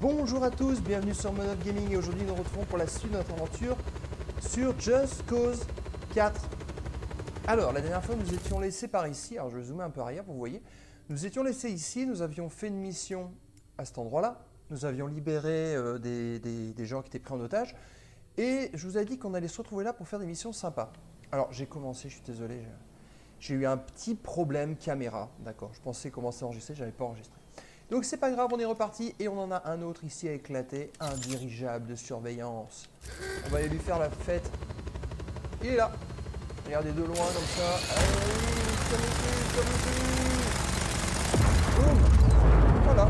Bonjour à tous, bienvenue sur Monote Gaming et aujourd'hui nous retrouvons pour la suite de notre aventure sur Just Cause 4. Alors la dernière fois nous étions laissés par ici, alors je vais zoomer un peu arrière pour vous voyez. Nous étions laissés ici, nous avions fait une mission à cet endroit-là, nous avions libéré des gens qui étaient pris en otage et je vous avais dit qu'on allait se retrouver là pour faire des missions sympas. Alors j'ai commencé, je suis désolé, j'ai eu un petit problème caméra, d'accord, je pensais commencer à enregistrer, je n'avais pas enregistré. Donc c'est pas grave, on est reparti et on en a un autre ici à éclater, un dirigeable de surveillance. On va aller lui faire la fête. Il est là. Regardez de loin comme ça. Allez, boum. Voilà.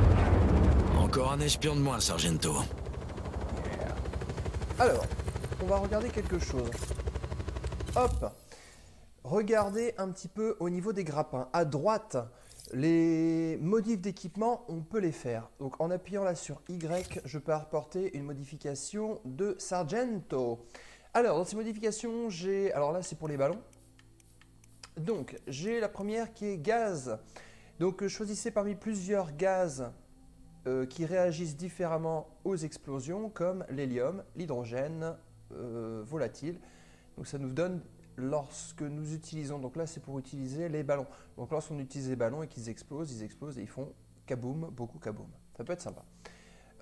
Encore un espion de moins, Sargento. Yeah. Alors, on va regarder quelque chose. Hop. Regardez un petit peu au niveau des grappins. À droite, les modifs d'équipement, on peut les faire. Donc en appuyant là sur Y, je peux apporter une modification de Sargento. Alors dans ces modifications, j'ai... Alors là c'est pour les ballons. Donc j'ai la première qui est gaz. Donc choisissez parmi plusieurs gaz qui réagissent différemment aux explosions comme l'hélium, l'hydrogène volatile. Donc ça nous donne... Lorsque nous utilisons, donc là c'est pour utiliser les ballons. Donc lorsqu'on utilise les ballons et qu'ils explosent, ils explosent et ils font kaboom, beaucoup kaboom. Ça peut être sympa.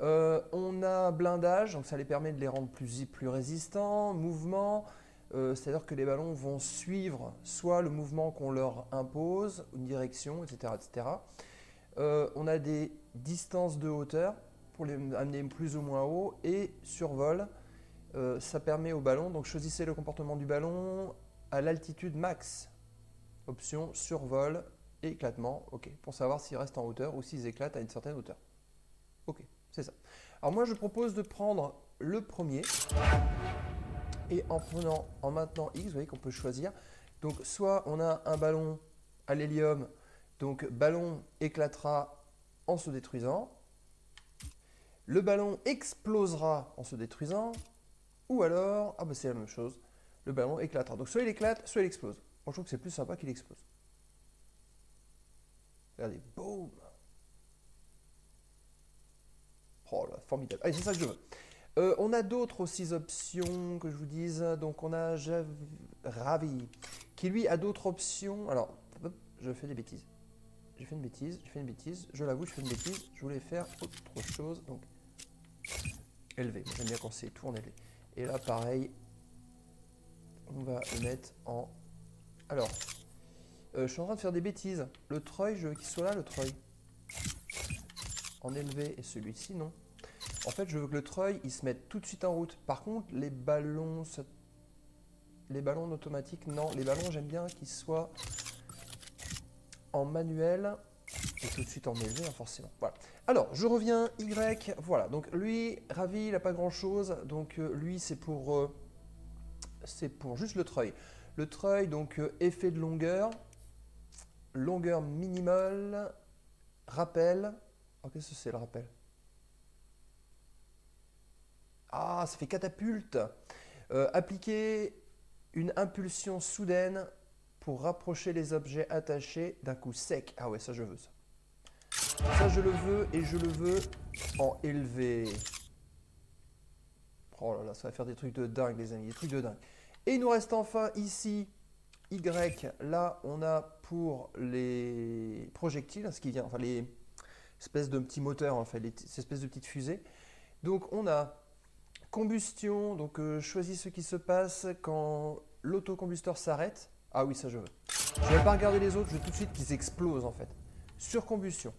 On a blindage, donc ça les permet de les rendre plus résistants. Mouvement, c'est-à-dire que les ballons vont suivre soit le mouvement qu'on leur impose, une direction, etc. etc. On a des distances de hauteur pour les amener plus ou moins haut et survol. Ça permet au ballon, donc choisissez le comportement du ballon à l'altitude max. Option survol et éclatement, ok, pour savoir s'ils restent en hauteur ou s'ils éclatent à une certaine hauteur. Ok, c'est ça. Alors moi je propose de prendre le premier et en maintenant X, vous voyez qu'on peut choisir. Donc soit on a un ballon à l'hélium, donc ballon éclatera en se détruisant. Le ballon explosera en se détruisant. Ou alors, ah bah c'est la même chose, le ballon éclatera. Donc soit il éclate, soit il explose. Moi je trouve que c'est plus sympa qu'il explose. Regardez, boum. Oh là, formidable. Allez, c'est ça que je veux. On a d'autres aussi options que je vous dise. Donc on a Ravi, qui lui a d'autres options. Alors, hop, je fais des bêtises. J'ai fait une bêtise, je l'avoue, je fais une bêtise. Je voulais faire autre chose, donc élevé. Moi j'aime bien quand c'est tout en élevé. Et là, pareil, on va le mettre en... Alors, je suis en train de faire des bêtises. Le treuil, je veux qu'il soit là, le treuil. En élevé, et celui-ci, non. En fait, je veux que le treuil, il se mette tout de suite en route. Par contre, les ballons en automatique, non. Les ballons, j'aime bien qu'ils soient en manuel et tout de suite en élevé, hein, forcément. Voilà. Alors, je reviens, Y, voilà. Donc, lui, Ravi, il n'a pas grand-chose. Donc, lui, c'est pour juste le treuil. Le treuil, donc, effet de longueur. Longueur minimale. Rappel. Oh, qu'est-ce que c'est, le rappel? Ah, ça fait catapulte. Appliquer une impulsion soudaine pour rapprocher les objets attachés d'un coup sec. Ah ouais, ça, je veux ça. Ça, je le veux et je le veux en élevé. Oh là là, ça va faire des trucs de dingue, les amis, des trucs de dingue. Et il nous reste enfin ici Y. Là, on a pour les projectiles, ce qui vient, enfin les espèces de petits moteurs, enfin les espèces de petites fusées. Donc on a combustion, donc choisis ce qui se passe quand l'autocombusteur s'arrête. Ah oui, ça je veux. Je ne vais pas regarder les autres, je veux tout de suite qu'ils explosent en fait. Surcombustion.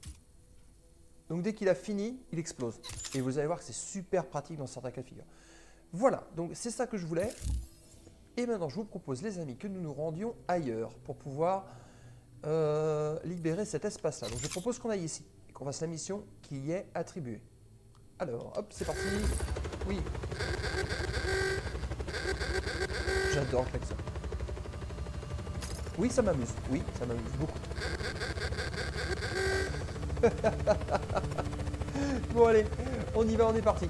Donc dès qu'il a fini, il explose. Et vous allez voir que c'est super pratique dans certains cas de figure. Voilà, donc c'est ça que je voulais. Et maintenant, je vous propose, les amis, que nous nous rendions ailleurs pour pouvoir libérer cet espace-là. Donc je propose qu'on aille ici et qu'on fasse la mission qui y est attribuée. Alors, hop, c'est parti. Oui. J'adore le klaxon. Oui, ça m'amuse. Oui, ça m'amuse beaucoup. Bon, allez, on y va, on est parti.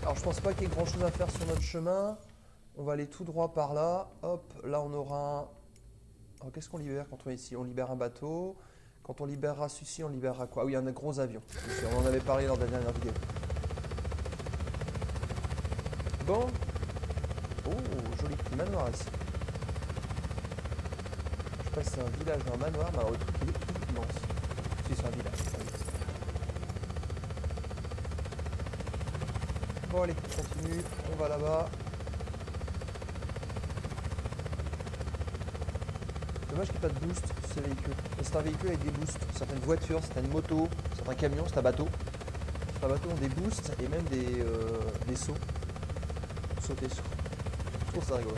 Alors, je pense pas qu'il y ait grand chose à faire sur notre chemin. On va aller tout droit par là. Hop, là, on aura un... Alors, qu'est-ce qu'on libère quand on est ici? On libère un bateau. Quand on libérera celui-ci, on libérera quoi? Ah oui, un gros avion. On en avait parlé lors de la dernière vidéo. Bon. Oh, joli petit manoir ici. Je sais pas si c'est un village ou un manoir, mais alors le truc il est immense. Si c'est un village. Bon allez, on continue, on va là-bas. Dommage qu'il n'y ait pas de boost sur ces véhicules. C'est un véhicule avec des boosts. Certaines voitures, certaines motos, certains camions, c'est un bateau. Certains bateaux ont des boosts et même des sauts. Sauter sur. Je trouve ça rigolo.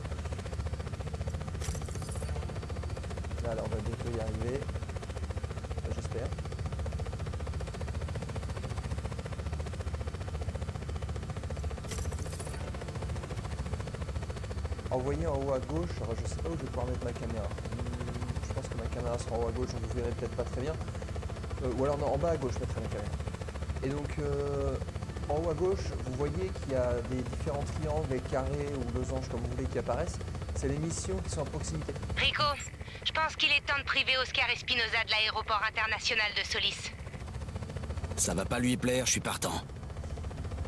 Là, alors, on va bientôt y arriver. Enfin, j'espère. Alors, vous voyez en haut à gauche, alors, je sais pas où je vais pouvoir mettre ma caméra. Je pense que ma caméra sera en haut à gauche, donc vous verrez peut-être pas très bien. Ou alors non, en bas à gauche, je mettrai ma caméra. Et donc, en haut à gauche, vous voyez qu'il y a des différents triangles, carrés ou losanges, comme vous voulez, qui apparaissent. C'est les missions qui sont à proximité. Rico, je pense qu'il est temps de priver Oscar Espinosa de l'aéroport international de Solis. Ça va pas lui plaire, je suis partant.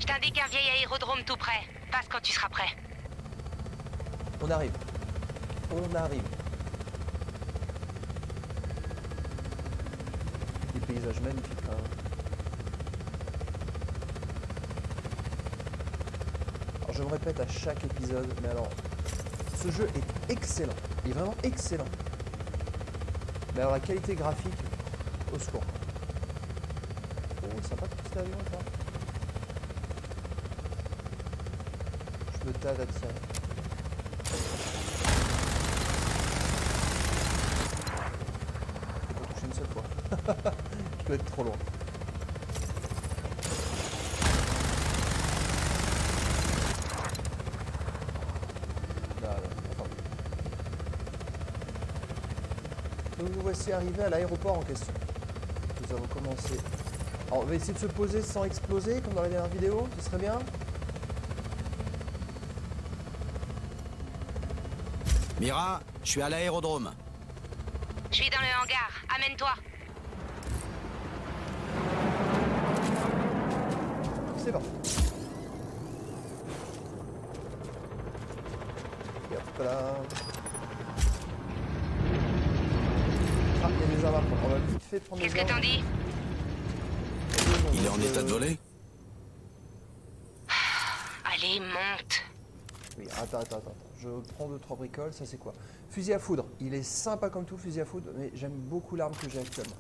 Je t'indique un vieil aérodrome tout près. Passe quand tu seras prêt. On arrive. On arrive. Des paysages magnifiques quand même. Alors je me répète à chaque épisode, mais alors ce jeu est excellent. Il est vraiment excellent. Mais alors la qualité graphique, au secours. Oh, sympa tout cet avion ça. Je me tâte à tirer. Pour toucher une seule fois. Je dois être trop loin. Donc nous voici arrivés à l'aéroport en question. Nous avons commencé. Alors on va essayer de se poser sans exploser comme dans la dernière vidéo, ce serait bien. Mira, je suis à l'aérodrome. Je suis dans le hangar. Amène-toi. C'est parti. Et hop là. Ah, il y a des armes à prendre. On va vite fait prendre des Qu'est-ce que t'en armes. dis? Il est en état de voler? Allez, monte. Oui, attends. Je prends 2-3 bricoles, ça c'est quoi? Fusil à foudre. Il est sympa comme tout, fusil à foudre, mais j'aime beaucoup l'arme que j'ai actuellement.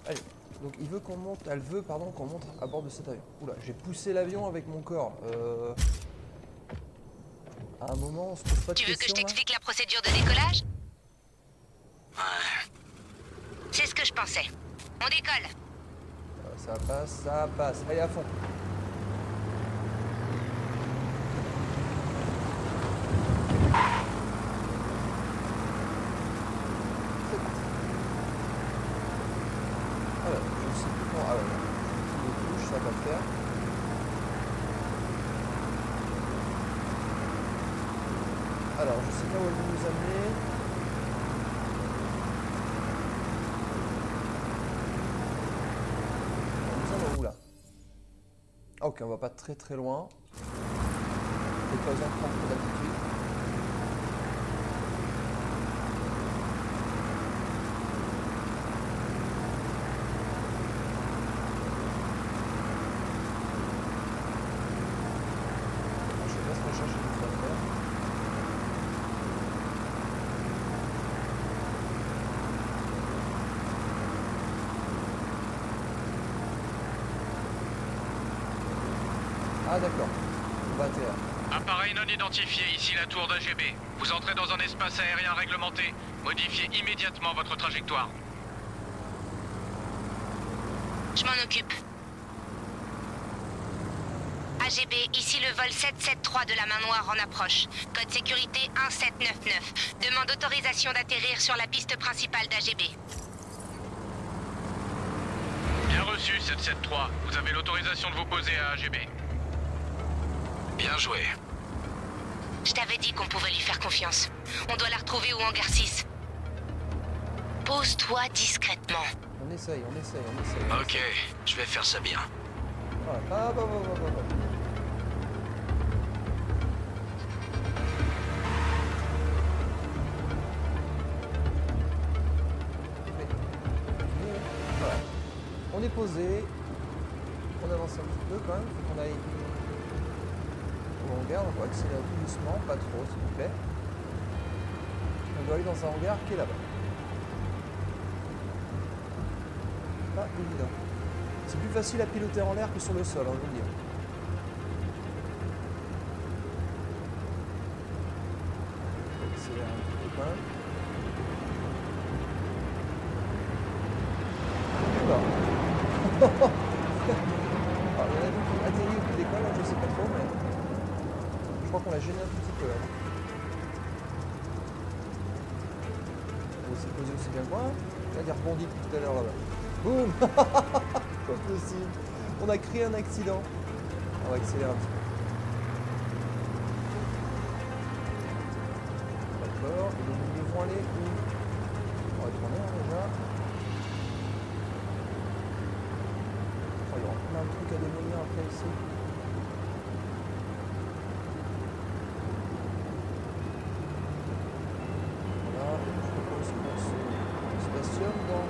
Allez, donc il veut qu'on monte, elle veut, pardon, qu'on monte à bord de cet avion. Oula, j'ai poussé l'avion avec mon corps. À un moment, on se pose pas de Tu veux que je questions, là. t'explique la procédure de décollage? C'est ce que je pensais. On décolle. Ça passe. Allez, à fond. C'est parti. Alors, je sais plus comment... Ah ouais, le touche, ça va le faire. Alors, je sais pas où elle veut nous amener. On nous emmène où là? Ah, ok, on va pas très loin. Et pas besoin de prendre trop d'altitude. Je sais pas ce qu'on cherche à faire. Ah d'accord, on va atterrir. Appareil non identifié, ici la tour d'AGB. Vous entrez dans un espace aérien réglementé. Modifiez immédiatement votre trajectoire. Je m'en occupe. AGB, ici le vol 773 de la main noire en approche. Code sécurité 1799. Demande autorisation d'atterrir sur la piste principale d'AGB. Bien reçu, 773. Vous avez l'autorisation de vous poser à AGB. Bien joué. Je t'avais dit qu'on pouvait lui faire confiance. On doit la retrouver au hangar 6. Pose-toi discrètement. On essaye. Ok, je vais faire ça bien. Voilà. Ah, bah. Voilà. On est posé. On avance un petit peu quand même. Faut qu'on aille au hangar. On va accélérer tout doucement, pas trop s'il vous plaît. On doit aller dans un hangar qui est là-bas. Pas évident. C'est plus facile à piloter en l'air que sur le sol, hein, je vous le dis. On va accélérer un petit peu quand même. Oula. Alors, il y en a une qui atterrit au bout de l'école, je sais pas trop, mais je crois qu'on l'a gêné un tout petit peu là. Elle s'est posée aussi bien que moi. Elle a rebondi tout à l'heure là-bas. Boum. Pas possible. On a créé un accident. On va accélérer un petit peu. D'accord. Et donc nous devons aller où? On va tourner hein, déjà. Oh, il y aura plein de trucs à démolir après ici. Voilà. Je propose qu'on se stationne dans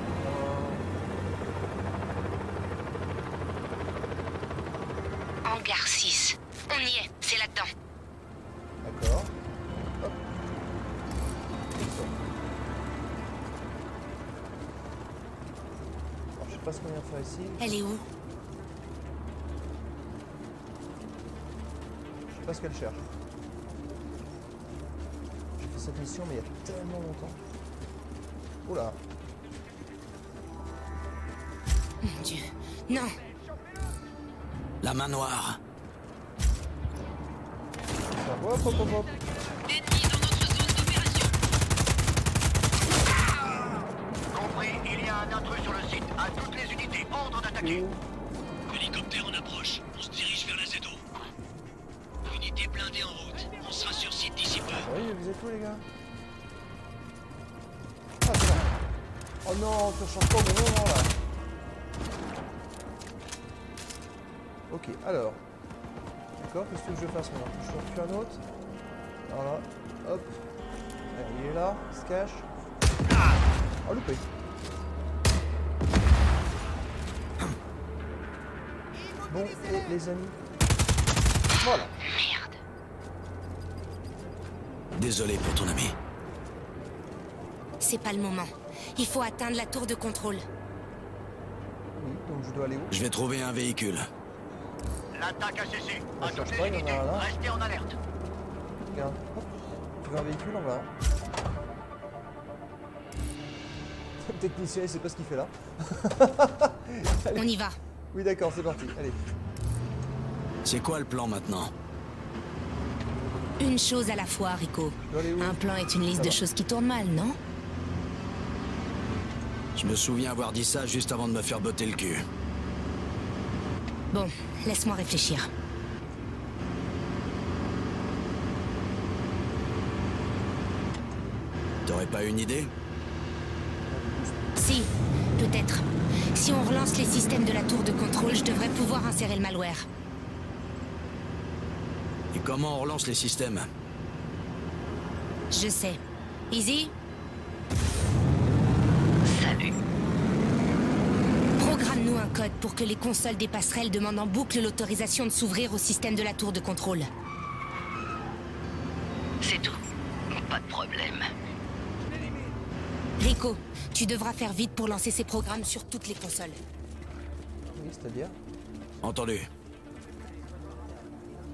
Hangar 6. On y est, c'est là-dedans. D'accord. Hop. Alors, je sais pas ce qu'on vient faire ici. Elle est où? Je sais pas ce qu'elle cherche. J'ai fait cette mission mais il y a tellement longtemps. Oula. Mon Dieu. Non. La main noire. Hop, hop, hop, hop. Compris, il y a un intrus sur le site. À toutes les unités, ordre d'attaquer. Hélicoptère en approche. On se dirige vers la ZO. Unité blindée en route. On sera sur site d'ici peu. Oui, vous êtes où les gars? Ah, c'est là. Oh non, tu changes pas au bon moment là. Ok, alors. D'accord, qu'est-ce que je fasse maintenant? Je tue un autre. Voilà, hop. Allez, il est là, il se cache. Oh, loupé. Bon, et les amis. Voilà. Merde. Désolé pour ton ami. C'est pas le moment. Il faut atteindre la tour de contrôle. Oui, donc je dois aller où? Je vais trouver un véhicule. L'attaque a cessé. À Je toutes cherche pas, les il y en a unités, un là. restez en alerte. Regarde, hop. Trouver un véhicule, on va. Le technicien, il sait pas ce qu'il fait là. On y va. Oui, d'accord, c'est parti. Allez. C'est quoi le plan maintenant? Une chose à la fois, Rico. Je dois aller où? Un plan est une liste Ça de va. choses qui tournent mal, non? Je me souviens avoir dit ça juste avant de me faire botter le cul. Bon, laisse-moi réfléchir. T'aurais pas une idée? Si, peut-être. Si on relance les systèmes de la tour de contrôle, je devrais pouvoir insérer le malware. Et comment on relance les systèmes? Je sais. Easy? Salut. Programme-nous un code pour que les consoles des passerelles demandent en boucle l'autorisation de s'ouvrir au système de la tour de contrôle. C'est tout. Pas de problème. Rico, tu devras faire vite pour lancer ces programmes sur toutes les consoles. Oui, c'est-à-dire? Entendu.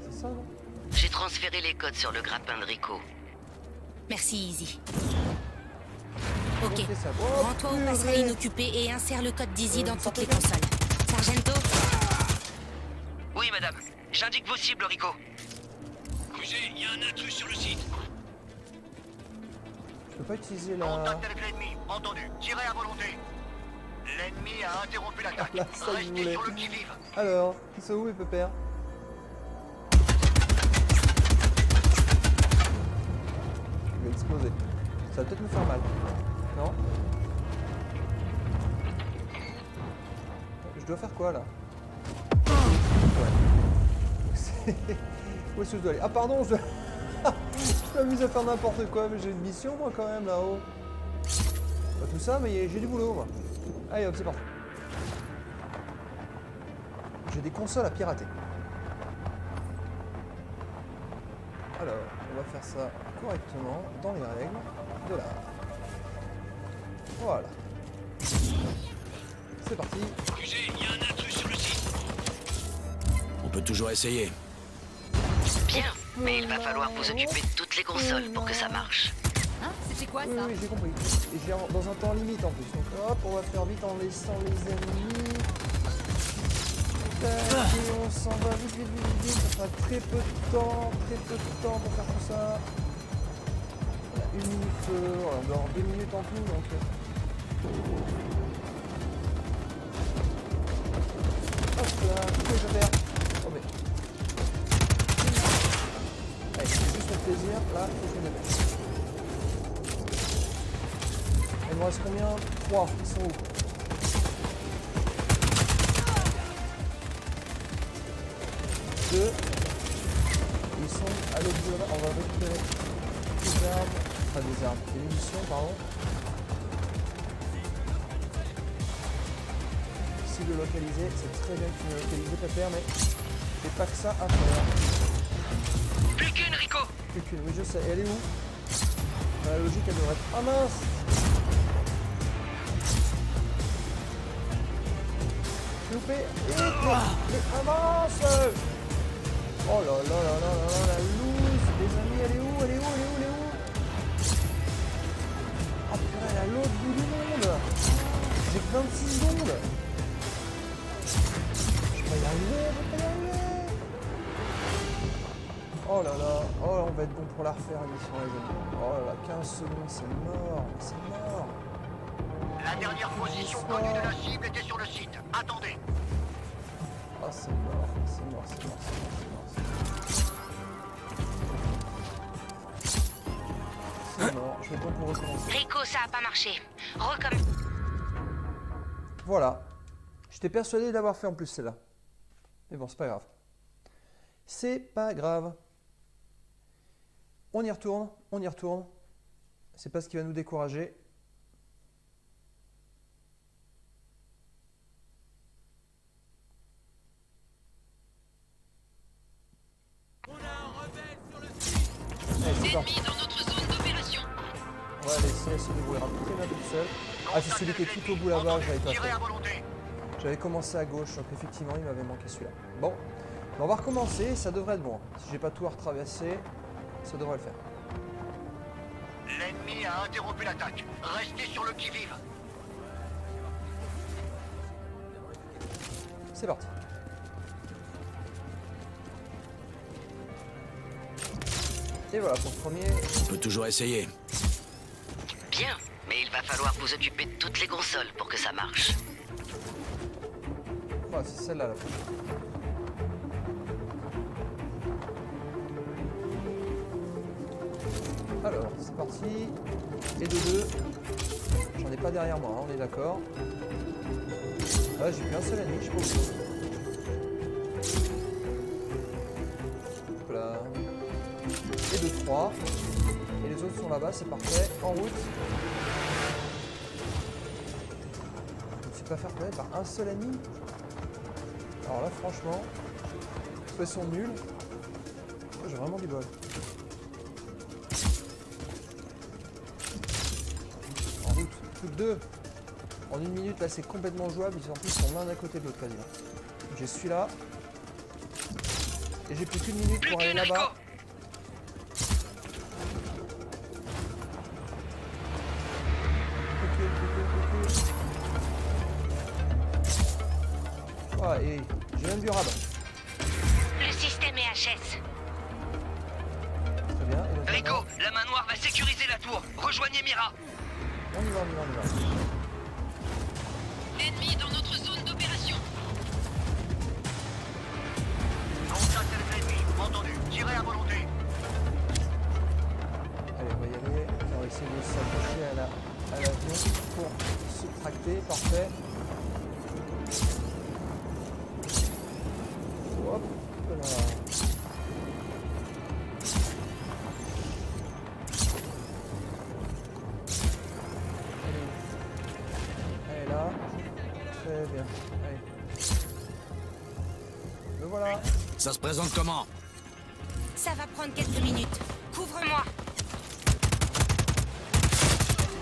C'est ça, non? J'ai transféré les codes sur le grappin de Rico. Merci, Easy. Ok. On fait ça. Oh, Rends-toi aux purée. passerelles inoccupées et insère le code d'Easy dans vous toutes les sortez consoles. Sargento? Oui, madame. J'indique vos cibles, Rico. Rusé, il y a un intrus sur le site. Je peux pas utiliser la... Contact avec l'ennemi. Entendu. Tirez à volonté. L'ennemi a interrompu l'attaque. Là, ça, il Restez voulait. sur le qui-vive. Alors, ils sont où les pépères? Je vais exploser. Ça va peut-être me faire mal. Non? dois faire quoi là? Ouais. Où est-ce que je dois aller? Ah pardon, je m'amuse à faire n'importe quoi, mais j'ai une mission moi quand même là-haut. Pas tout ça, mais j'ai du boulot moi. Allez hop, c'est parti. J'ai des consoles à pirater. Alors, on va faire ça correctement, dans les règles de l'art. Voilà. C'est parti. QG, il y a un intrus sur le site. On peut toujours essayer. Bien, mais il va falloir vous occuper de toutes les consoles pour que ça marche. Hein? C'était quoi Oui, ça? oui, j'ai compris. Et j'ai dans un temps limite en plus. Donc hop, on va faire vite en laissant les ennemis. Tac, et on s'en va vite, vite, vite, vite. Ça fera très peu de temps pour faire tout ça. On a 1 minute, on doit avoir 2 minutes en tout, donc... Hop là, qu'est-ce que je vais faire? Oh mais... Allez, c'est juste mon plaisir, là, il faut que je me dépêche. Il me reste combien? 3, ils sont où? 2. Ils sont à l'autre bout là-bas. On va récupérer des armes. Enfin des armes, des munitions, pardon. Si le localiser, c'est très bien que tu me localises Pépère, mais j'ai pas que ça à faire. Plus qu'une, Rico. Plus qu'une, oui je sais. Elle est où? Dans la logique, elle devrait être... Ah mince! J'ai loupé. Mais avance! Oh là là là là là là, la loose! Les amis, elle est où? Elle est où? Elle est où? Elle est où? Oh putain, elle est à l'autre bout du monde! J'ai que 26 secondes! Je vais pas y arriver, je vais pas y arriver! Oh là là, oh on va être bon pour la refaire l'émission les amis. Oh là là, 15 secondes, c'est mort, c'est mort! La dernière position connue de la cible était sur le site. Attendez. Ah c'est mort, c'est mort, c'est mort, c'est mort, c'est mort. C'est mort, je vais pas pour recommencer. Rico, ça a pas marché. Recommence. Voilà. J'étais persuadé d'avoir fait en plus celle-là. Mais bon, c'est pas grave. C'est pas grave. On y retourne, on y retourne. C'est pas ce qui va nous décourager. Allez, c'est parti. Ennemi dans notre zone d'opération. On va laisser se débrouiller très bien toute seule. Ah, c'est celui qui est tout au bout là-bas, j'avais pas Tirez fait. à volonté. J'avais commencé à gauche, donc effectivement, il m'avait manqué celui-là. Bon, on va recommencer, ça devrait être bon. Si j'ai pas tout à retraverser, ça devrait le faire. L'ennemi a interrompu l'attaque. Restez sur le qui-vive. C'est parti. Et voilà pour le premier. On peut toujours essayer. Bien, mais il va falloir vous occuper de toutes les consoles pour que ça marche. Voilà, c'est celle-là la prochaine. Alors, c'est parti. Et de 2. J'en ai pas derrière moi, hein, on est d'accord. Ah, j'ai plus un seul ennemi, je sais pas où. Hop là. Et de 3. Et les autres sont là-bas, c'est parfait. En route. Je ne suis pas faire connaître par un seul ennemi. Alors là, franchement, soit ils sont nuls, soit j'ai vraiment du bol. En route, plus que 2. En 1 minute, là, c'est complètement jouable. Ils en plus sont l'un à côté de l'autre, quasiment. J'ai celui-là. Et j'ai plus qu'une minute Plus pour aller qu'une, Rico. là-bas. Ah, et j'ai même du rabat. Le système est HS. Très bien. Et donc, Rico, maintenant, la main noire va sécuriser la tour. Rejoignez Mira. on y va, on y va, on y va. Ennemi dans notre zone d'opération. Constatez l'ennemi. Entendu. Tirez à volonté. Allez, on va y aller. On va essayer de s'accrocher à l'avion pour se tracter. Parfait. Hop là. Allez là. Très bien. Allez. Le voilà. Ça se présente comment? Ça va prendre quelques minutes. Couvre-moi.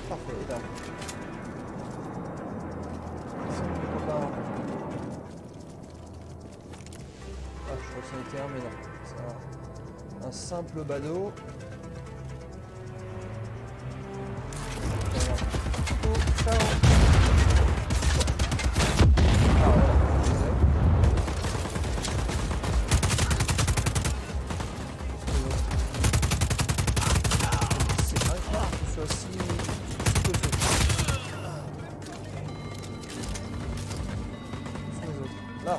Parfait, là. C'est mon copain. Ah, je crois que c'en était un, mais non. C'est un simple badaud. Voilà. Oh, ciao. Ah, voilà, je disais. C'est incroyable que ce soit si costaud. Où sont les autres? Là.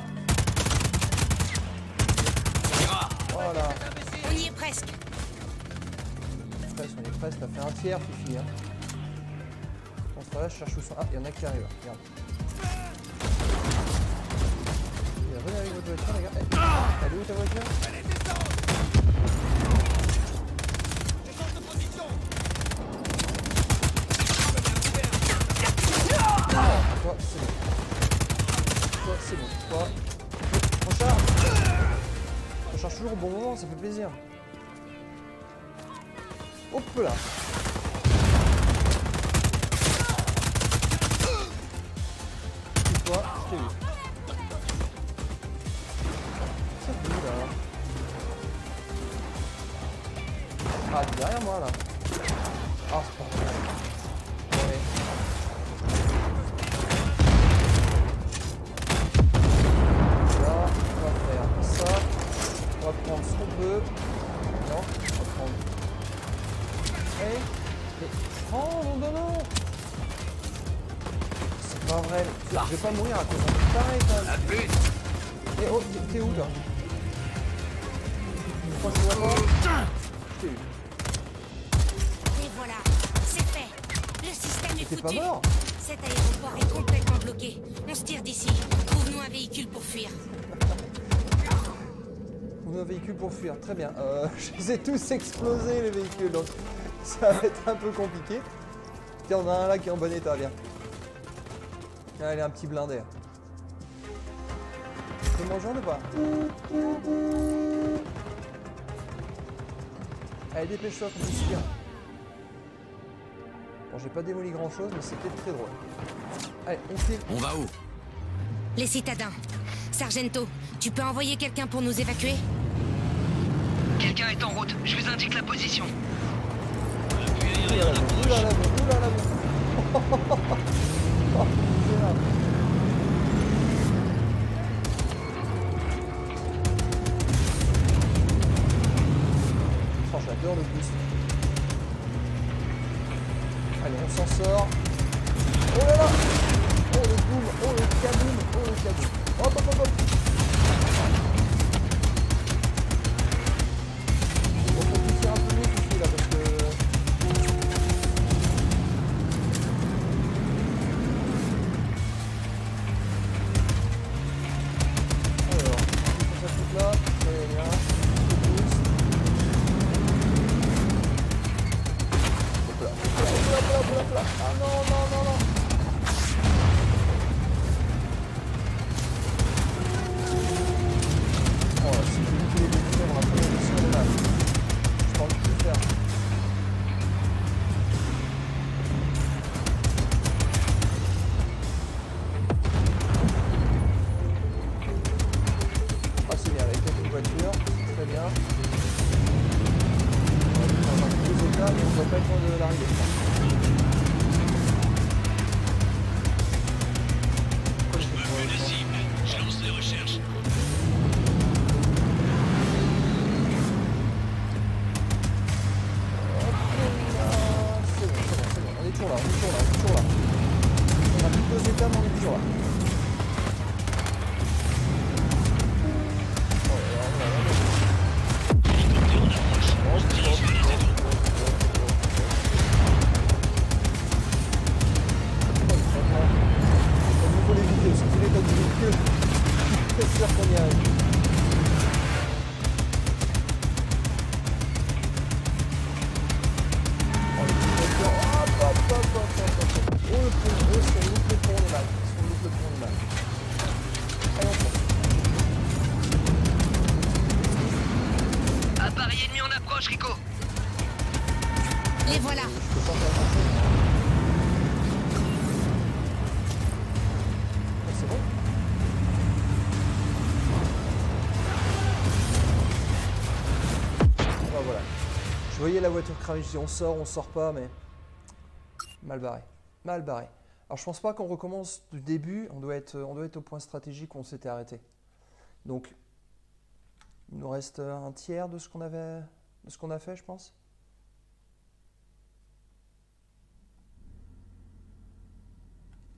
Voilà. On y est presque. On est presque, t'as fait un tiers, Fifi. Hein. Dans ce cas-là, je cherche où sont. Ah, il y en a qui arrivent, regarde. Venez avec votre voiture, les gars. Elle est où ta voiture? Toi, c'est bon. Toi, c'est bon. Toi, recharge. Recharge toujours au bon moment, ça fait plaisir. Hop là. Et toi, je t'ai eu. C'est où là? Ah, t'es derrière moi là. Ah, c'est pas grave. Ouais. Là, on va faire ça. On va prendre ce qu'on peut. Non, on va prendre. Hey, mais... Oh non, non, non. C'est pas vrai. Je vais pas mourir à cause d'un truc pareil quand même. Et oh, t'es où là? Je crois que je vois pas. Je t'ai eu. Et voilà, c'est fait. Le système est T'es foutu. pas mort? Cet aéroport est complètement bloqué. On se tire d'ici. Trouve-nous un véhicule pour fuir. On a un véhicule pour fuir, très bien. Je les ai tous explosés les véhicules, donc ça va être un peu compliqué. Tiens, on a un là qui est en bon état, viens. Allez, un petit blindé. Tu peux me rejoindre ou pas? Allez, dépêche-toi qu'on puisse fuir. Bon, j'ai pas démoli grand chose, mais c'était très drôle. Allez, on file. On va où? Les citadins. Sargento, tu peux envoyer quelqu'un pour nous évacuer? Quelqu'un est en route, je vous indique la position. Oulala, oulala, oulala. Oh, misérable. Oh, j'adore le boost. Allez, on s'en sort. Oh là là. Oh le boom, oh le kaboom, oh le kaboom. Hop, hop, hop, hop. On peut pousser un peu mieux ici là parce que... Alors, on fait ça tout là, ça y est bien. On pousse. Hop là, hop là, hop là, hop là, hop là. Ah non, non, non, non. Oh là, si je lis tous les défis, on va prendre une mission de mal. Je pas envie de tout faire. Ah c'est bien, avec quelques voitures, c'est très bien. On va dans un deux états, mais on doit pas être loin de l'arrivée. Je me veux une cible. Je lance les recherches. C'est bon, c'est bon, on est toujours là, on est toujours là, on est toujours là. On a plus de deux états, mais on est toujours là. Oh là là, oh là là. Hélicoptère en approche. On se dirige vers les étoiles. Au niveau des vidéos, si tu l'état du véhicule, c'est sûr qu'on y arrive. voyais la voiture cramer, je dis on sort pas, mais mal barré, mal barré. Alors je pense pas qu'on recommence du début, on doit être au point stratégique où on s'était arrêté. Donc il nous reste un tiers de ce qu'on avait, de ce qu'on a fait, je pense.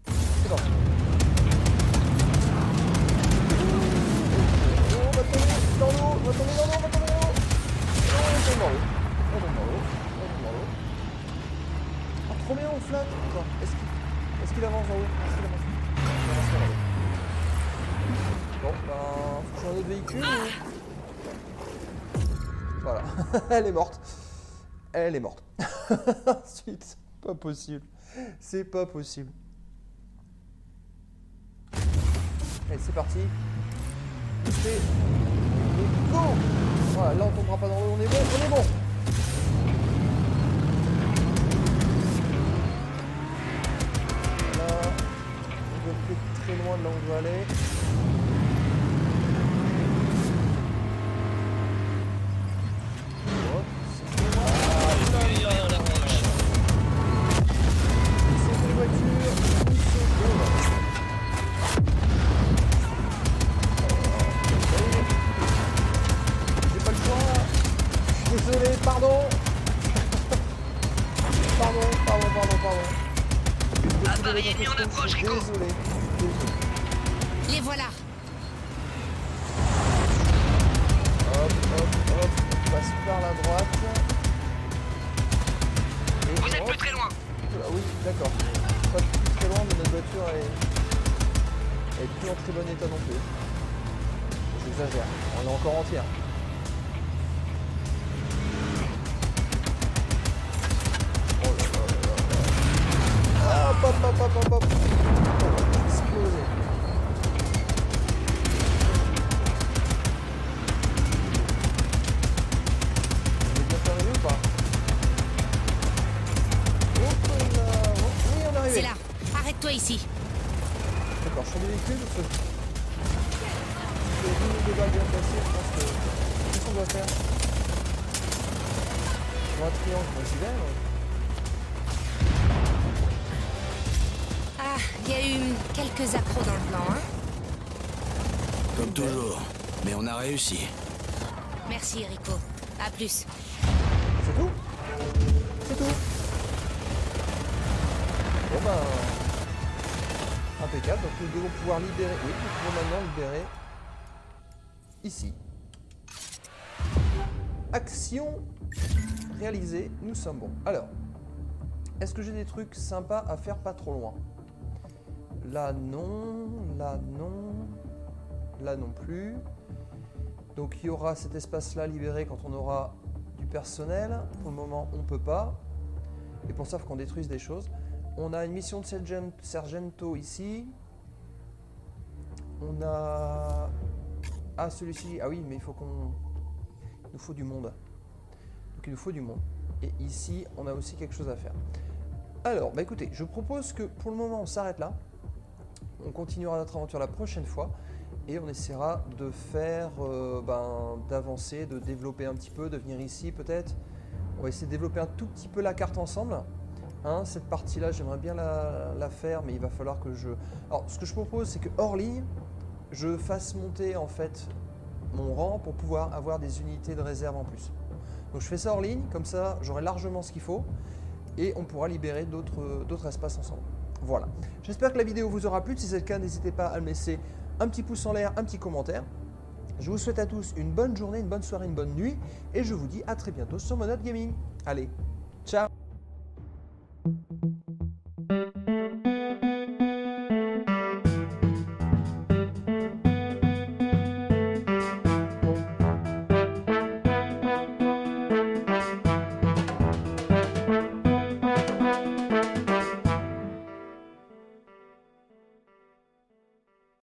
C'est parti. On va tomber dans l'eau, on va tomber dans l'eau, on va tomber dans l'eau. On tombe dans l'eau, on tombe dans l'eau, on tombe dans l'eau. Ah, trop bien, on flotte. Attends, est-ce qu'il avance en haut? Est-ce qu'il avance? Il avance en haut. Bon, ben, faut que je change de véhicule. Voilà, elle est morte. Elle est morte. Ensuite, pas possible. C'est pas possible. Allez, c'est parti. C'est go. Voilà, là on tombera pas dans l'eau, on est bon, on est bon. Là, on doit être très loin de là où on doit aller. Hop, c'est bon. C'est une voiture, une seconde. J'ai pas le choix. Je suis désolé, pardon. Pardon. Appareil ennemi en approche, Rico. Désolé. Les voilà. Hop, on passe par la droite. Et Vous êtes hop. plus très loin. Ah oui, d'accord. Pas plus très loin, mais notre voiture est plus en très bon état non plus. J'exagère, on est encore entière. Oh là là là là. Hop. Explosé. On est bien terminé ou pas? Hop là. Oh, oui, on est arrivé. C'est là. Arrête-toi ici. D'accord, je suis en véhicule. Des balles bien placées, je pense que... Qu'est-ce qu'on doit faire? Pour un triangle, moi j'y vais. Ah, il y a eu quelques accros dans le plan, hein. Comme toujours. Mais on a réussi. Merci, Rico. À plus. C'est tout? C'est tout. Bon ben... Impeccable, donc nous devons pouvoir libérer... Oui, nous pouvons maintenant libérer... Ici. Action réalisée, nous sommes bons. Alors, est-ce que j'ai des trucs sympas à faire pas trop loin? Là non, là non, là non plus. Donc il y aura cet espace-là libéré quand on aura du personnel. Pour le moment, on peut pas. Et pour ça, il faut qu'on détruise des choses. On a une mission de Sergento ici. On a... Ah, celui-ci, ah oui, mais il faut qu'on... Il nous faut du monde. Donc il nous faut du monde. Et ici, on a aussi quelque chose à faire. Alors, bah écoutez, je propose que pour le moment, on s'arrête là. On continuera notre aventure la prochaine fois. Et on essaiera de faire, d'avancer, de développer un petit peu, de venir ici peut-être. On va essayer de développer un tout petit peu la carte ensemble. Hein, cette partie-là, j'aimerais bien la faire, mais il va falloir que je... Alors, ce que je propose, c'est que hors ligne, je fasse monter en fait mon rang pour pouvoir avoir des unités de réserve en plus. Donc je fais ça hors ligne, comme ça j'aurai largement ce qu'il faut et on pourra libérer d'autres espaces ensemble. Voilà. J'espère que la vidéo vous aura plu. Si c'est le cas, n'hésitez pas à me laisser un petit pouce en l'air, un petit commentaire. Je vous souhaite à tous une bonne journée, une bonne soirée, une bonne nuit et je vous dis à très bientôt sur Monode Gaming. Allez, ciao!